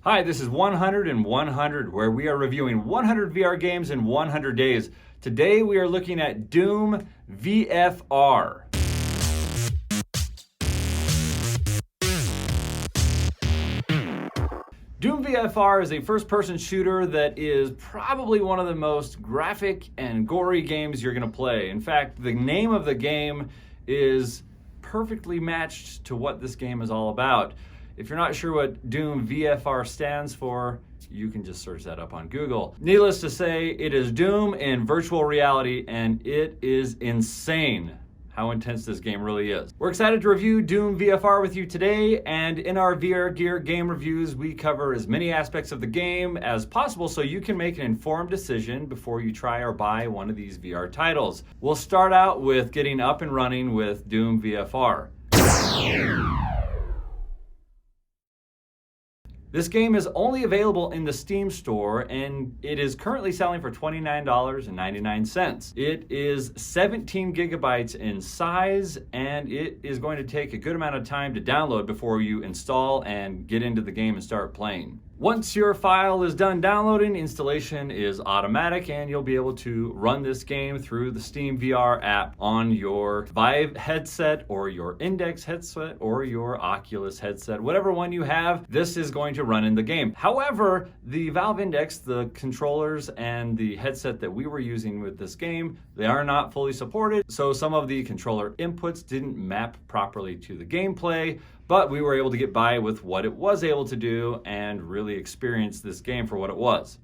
Hi, this is 100 and 100, where we are reviewing 100 VR games in 100 days. Today we are looking at Doom VFR. Doom VFR is a first-person shooter that is probably one of the most graphic and gory games you're going to play. In fact, the name of the game is perfectly matched to what this game is all about. If you're not sure what Doom VFR stands for, you can just search that up on Google. Needless to say, it is Doom in virtual reality, and it is insane how intense this game really is. We're excited to review Doom VFR with you today, and in our VRGear game reviews, we cover as many aspects of the game as possible so you can make an informed decision before you try or buy one of these VR titles. We'll start out with getting up and running with Doom VFR. This game is only available in the Steam store, and it is currently selling for $29.99. It is 17 gigabytes in size, and it is going to take a good amount of time to download before you install and get into the game and start playing. Once your file is done downloading, installation is automatic, and you'll be able to run this game through the Steam VR app on your Vive headset or your Index headset or your Oculus headset. Whatever one you have, this is going to run in the game. However, the Valve Index, the controllers, and the headset that we were using with this game, they are not fully supported, so some of the controller inputs didn't map properly to the gameplay, but we were able to get by with what it was able to do and really experience this game for what it was.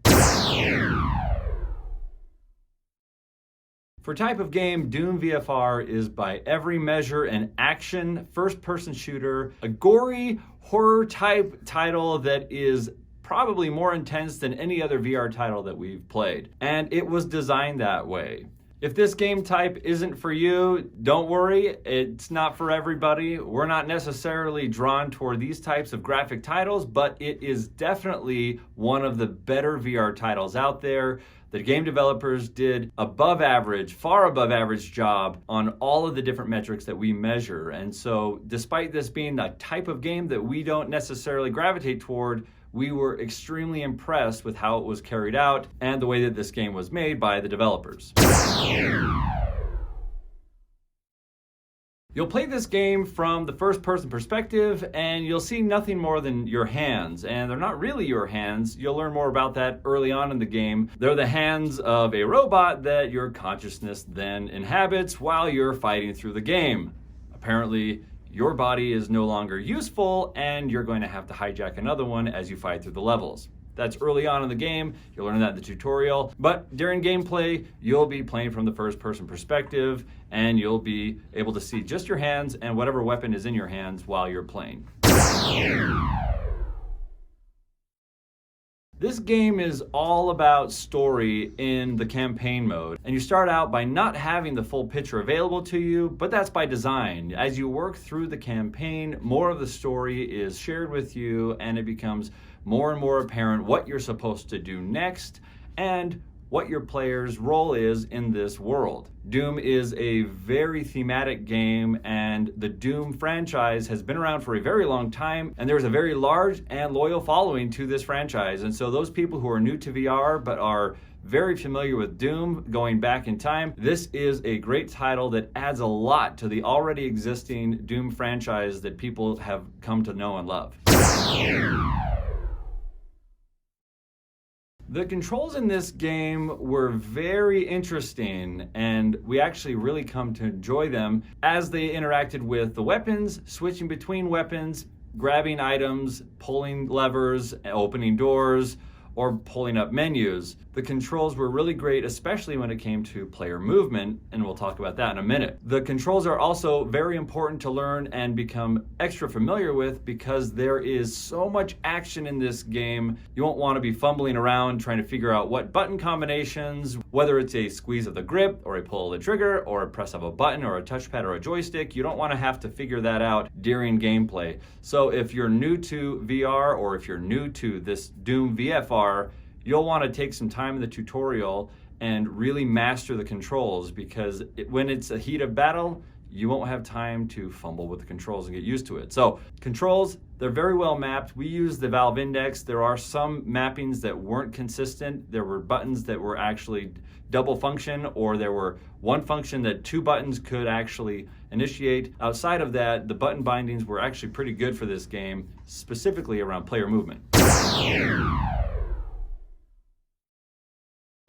For type of game, Doom VFR is by every measure an action first-person shooter, a gory horror type title that is probably more intense than any other VR title that we've played. And it was designed that way. If this game type isn't for you, don't worry, it's not for everybody. We're not necessarily drawn toward these types of graphic titles, but it is definitely one of the better VR titles out there. The game developers did above average, far above average job on all of the different metrics that we measure. And so despite this being a type of game that we don't necessarily gravitate toward, we were extremely impressed with how it was carried out and the way that this game was made by the developers. You'll play this game from the first-person perspective, and you'll see nothing more than your hands. And they're not really your hands. You'll learn more about that early on in the game. They're the hands of a robot that your consciousness then inhabits while you're fighting through the game. Apparently, your body is no longer useful, and you're going to have to hijack another one as you fight through the levels. That's early on in the game. You'll learn that in the tutorial. But during gameplay, you'll be playing from the first-person perspective, and you'll be able to see just your hands and whatever weapon is in your hands while you're playing. This game is all about story in the campaign mode, and you start out by not having the full picture available to you, but that's by design. As you work through the campaign, more of the story is shared with you, and it becomes more and more apparent what you're supposed to do next and what your player's role is in this world. Doom is a very thematic game, and the Doom franchise has been around for a very long time, and there's a very large and loyal following to this franchise. And so those people who are new to VR but are very familiar with Doom going back in time, this is a great title that adds a lot to the already existing Doom franchise that people have come to know and love. The controls in this game were very interesting, and we actually really come to enjoy them as they interacted with the weapons, switching between weapons, grabbing items, pulling levers, opening doors, or pulling up menus. The controls were really great, especially when it came to player movement, and we'll talk about that in a minute. The controls are also very important to learn and become extra familiar with because there is so much action in this game. You won't want to be fumbling around trying to figure out what button combinations, whether it's a squeeze of the grip or a pull of the trigger or a press of a button or a touchpad or a joystick. You don't want to have to figure that out during gameplay. So if you're new to VR or if you're new to this Doom VFR, you'll want to take some time in the tutorial and really master the controls, because when it's a heat of battle, you won't have time to fumble with the controls and get used to it. So controls, they're very well mapped. We use the Valve Index. There are some mappings that weren't consistent. There were buttons that were actually double function, or there were one function that two buttons could actually initiate. Outside of that, the button bindings were actually pretty good for this game, specifically around player movement.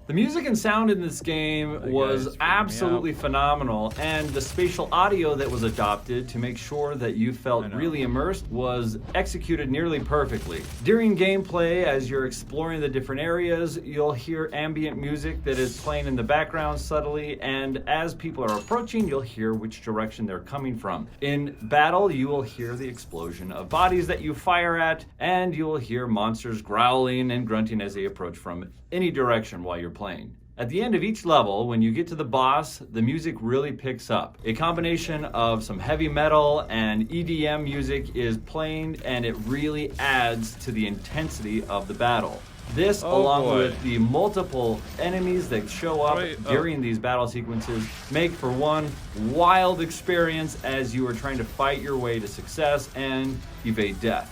The music and sound in this game was absolutely phenomenal, and the spatial audio that was adopted to make sure that you felt really immersed was executed nearly perfectly. During gameplay, as you're exploring the different areas, you'll hear ambient music that is playing in the background subtly, and as people are approaching, you'll hear which direction they're coming from. In battle, you will hear the explosion of bodies that you fire at, and you will hear monsters growling and grunting as they approach from any direction while you're playing. At the end of each level, when you get to the boss, the music really picks up. A combination of some heavy metal and EDM music is playing, and it really adds to the intensity of the battle. This, along with the multiple enemies that show up during these battle sequences, make for one wild experience as you are trying to fight your way to success and evade death.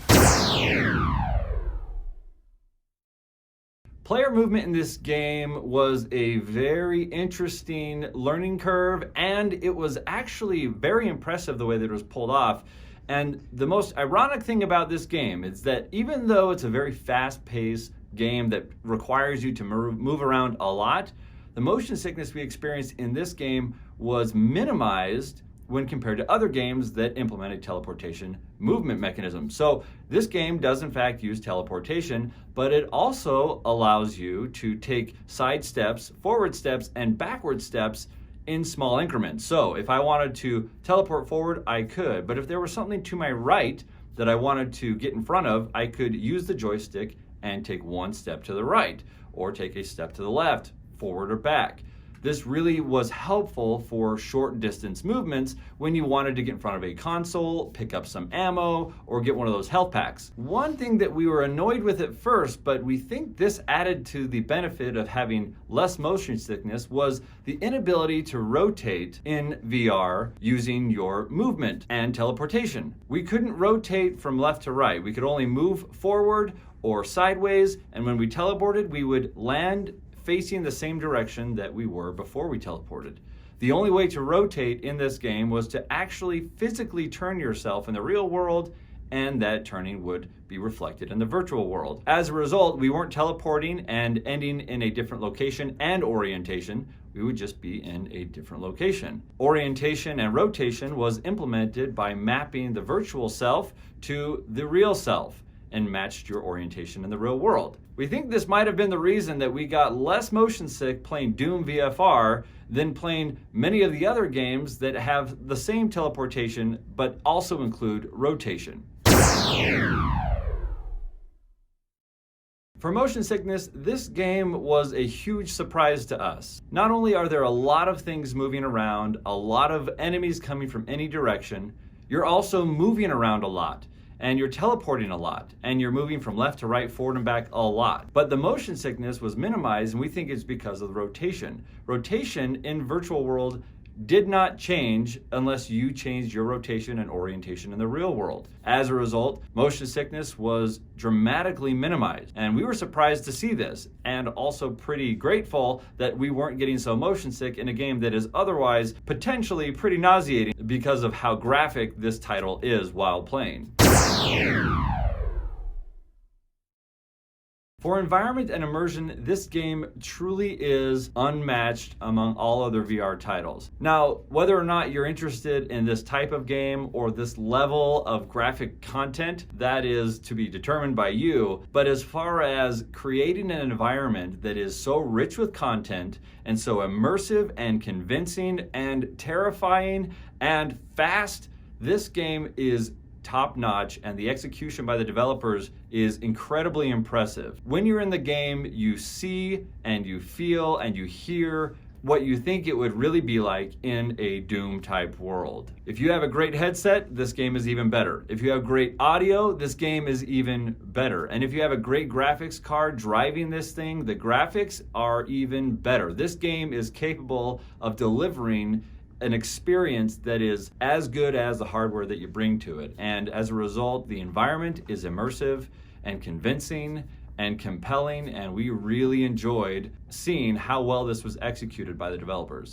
Player movement in this game was a very interesting learning curve, and it was actually very impressive the way that it was pulled off. And the most ironic thing about this game is that even though it's a very fast-paced game that requires you to move around a lot, the motion sickness we experienced in this game was minimized when compared to other games that implement a teleportation movement mechanism. So this game does in fact use teleportation, but it also allows you to take side steps, forward steps, and backward steps in small increments. So if I wanted to teleport forward, I could, but if there was something to my right that I wanted to get in front of, I could use the joystick and take one step to the right, or take a step to the left, forward or back. This really was helpful for short distance movements when you wanted to get in front of a console, pick up some ammo, or get one of those health packs. One thing that we were annoyed with at first, but we think this added to the benefit of having less motion sickness, was the inability to rotate in VR using your movement and teleportation. We couldn't rotate from left to right. We could only move forward or sideways, and when we teleported, we would land facing the same direction that we were before we teleported. The only way to rotate in this game was to actually physically turn yourself in the real world, and that turning would be reflected in the virtual world. As a result, we weren't teleporting and ending in a different location and orientation. We would just be in a different location. Orientation and rotation was implemented by mapping the virtual self to the real self and matched your orientation in the real world. We think this might have been the reason that we got less motion sick playing Doom VFR than playing many of the other games that have the same teleportation but also include rotation. For motion sickness, this game was a huge surprise to us. Not only are there a lot of things moving around, a lot of enemies coming from any direction, you're also moving around a lot. And you're teleporting a lot, and you're moving from left to right, forward and back a lot. But the motion sickness was minimized, and we think it's because of the rotation. Rotation in virtual world did not change unless you changed your rotation and orientation in the real world. As a result, motion sickness was dramatically minimized, and we were surprised to see this, and also pretty grateful that we weren't getting so motion sick in a game that is otherwise potentially pretty nauseating because of how graphic this title is while playing. For environment and immersion, this game truly is unmatched among all other VR titles. Now, whether or not you're interested in this type of game or this level of graphic content, that is to be determined by you. But as far as creating an environment that is so rich with content and so immersive and convincing and terrifying and fast, this game is top-notch, and the execution by the developers is incredibly impressive. When you're in the game, you see and you feel and you hear what you think it would really be like in a Doom-type world. If you have a great headset, this game is even better. If you have great audio, this game is even better. And if you have a great graphics card driving this thing, the graphics are even better. This game is capable of delivering an experience that is as good as the hardware that you bring to it. And as a result, the environment is immersive and convincing and compelling, and we really enjoyed seeing how well this was executed by the developers.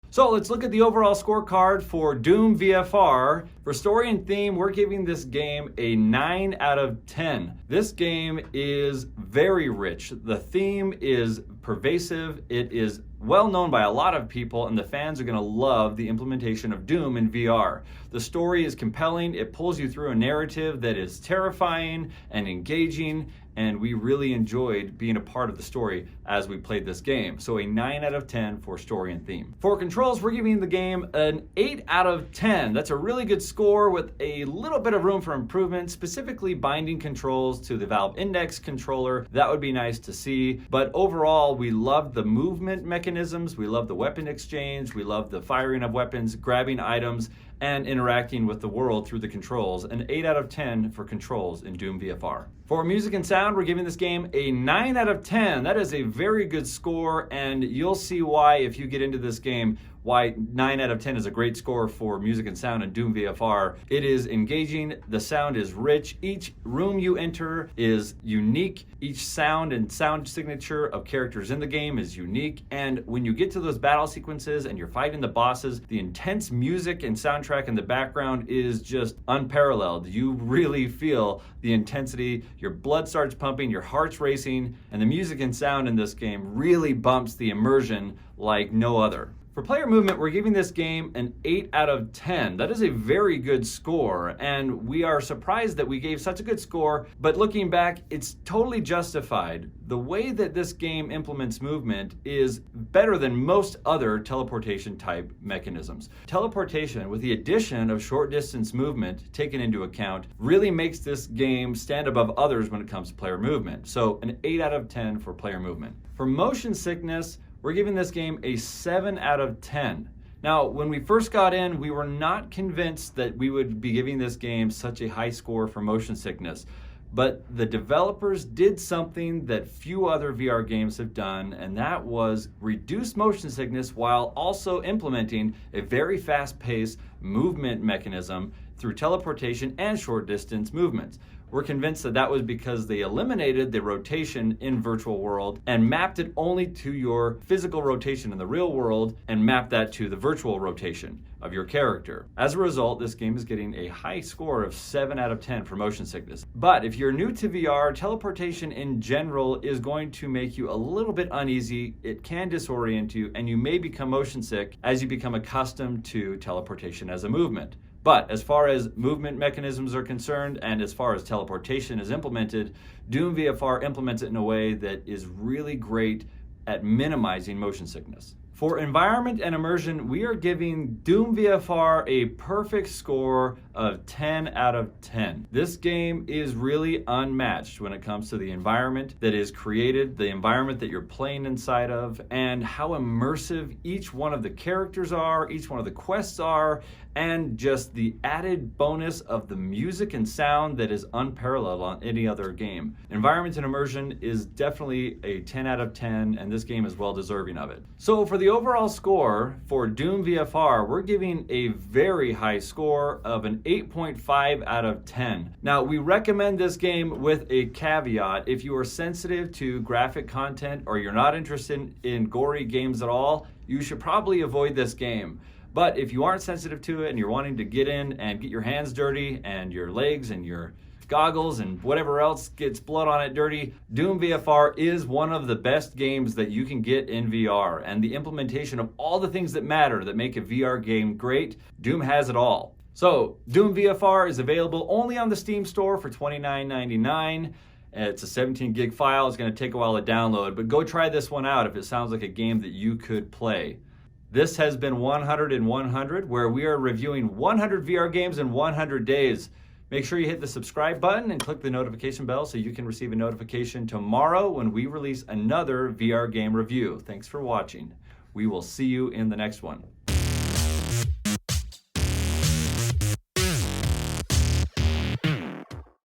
So let's look at the overall scorecard for Doom VFR. For story and theme, we're giving this game a 9 out of 10. This game is very rich. The theme is pervasive. It is well known by a lot of people, and the fans are going to love the implementation of Doom in VR. The story is compelling. It pulls you through a narrative that is terrifying and engaging, and we really enjoyed being a part of the story as we played this game. So a 9 out of 10 for story and theme. For controls, we're giving the game an 8 out of 10. That's a really good score with a little bit of room for improvement, specifically binding controls to the Valve Index controller. That would be nice to see. But overall, we loved the movement mechanisms. We loved the weapon exchange. We loved the firing of weapons, grabbing items, and interacting with the world through the controls. An 8 out of 10 for controls in Doom VFR. For music and sound, we're giving this game a 9 out of 10. That is a very good score, and you'll see why if you get into this game, why 9 out of 10 is a great score for music and sound in Doom VFR. It is engaging, the sound is rich, each room you enter is unique, each sound and sound signature of characters in the game is unique, and when you get to those battle sequences and you're fighting the bosses, the intense music and soundtrack in the background is just unparalleled. You really feel the intensity, your blood starts pumping, your heart's racing, and the music and sound in this game really bumps the immersion like no other. For player movement, we're giving this game an 8 out of 10. That is a very good score, and we are surprised that we gave such a good score, but looking back, it's totally justified. The way that this game implements movement is better than most other teleportation type mechanisms. Teleportation, with the addition of short distance movement taken into account, really makes this game stand above others when it comes to player movement. So an 8 out of 10 for player movement. For motion sickness, we're giving this game a 7 out of 10. Now, when we first got in, we were not convinced that we would be giving this game such a high score for motion sickness. But the developers did something that few other VR games have done, and that was reduce motion sickness while also implementing a very fast-paced movement mechanism through teleportation and short distance movements. We're convinced that that was because they eliminated the rotation in virtual world and mapped it only to your physical rotation in the real world and mapped that to the virtual rotation of your character. As a result, this game is getting a high score of 7 out of 10 for motion sickness. But if you're new to VR, teleportation in general is going to make you a little bit uneasy. It can disorient you, and you may become motion sick as you become accustomed to teleportation as a movement. But as far as movement mechanisms are concerned, and as far as teleportation is implemented, Doom VFR implements it in a way that is really great at minimizing motion sickness. For environment and immersion, we are giving Doom VFR a perfect score of 10 out of 10. This game is really unmatched when it comes to the environment that is created, the environment that you're playing inside of, and how immersive each one of the characters are, each one of the quests are, and just the added bonus of the music and sound that is unparalleled on any other game. Environment and immersion is definitely a 10 out of 10, and this game is well deserving of it. So for the overall score for Doom VFR, we're giving a very high score of an 8.5 out of 10. Now, we recommend this game with a caveat. If you are sensitive to graphic content or you're not interested in gory games at all, you should probably avoid this game. But if you aren't sensitive to it and you're wanting to get in and get your hands dirty and your legs and your goggles and whatever else gets blood on it dirty, Doom VFR is one of the best games that you can get in VR. And the implementation of all the things that matter that make a VR game great, Doom has it all. So Doom VFR is available only on the Steam store for $29.99. It's a 17 gig file. It's going to take a while to download, but go try this one out if it sounds like a game that you could play. This has been 100 in 100, where we are reviewing 100 VR games in 100 days. Make sure you hit the subscribe button and click the notification bell so you can receive a notification tomorrow when we release another VR game review. Thanks for watching. We will see you in the next one.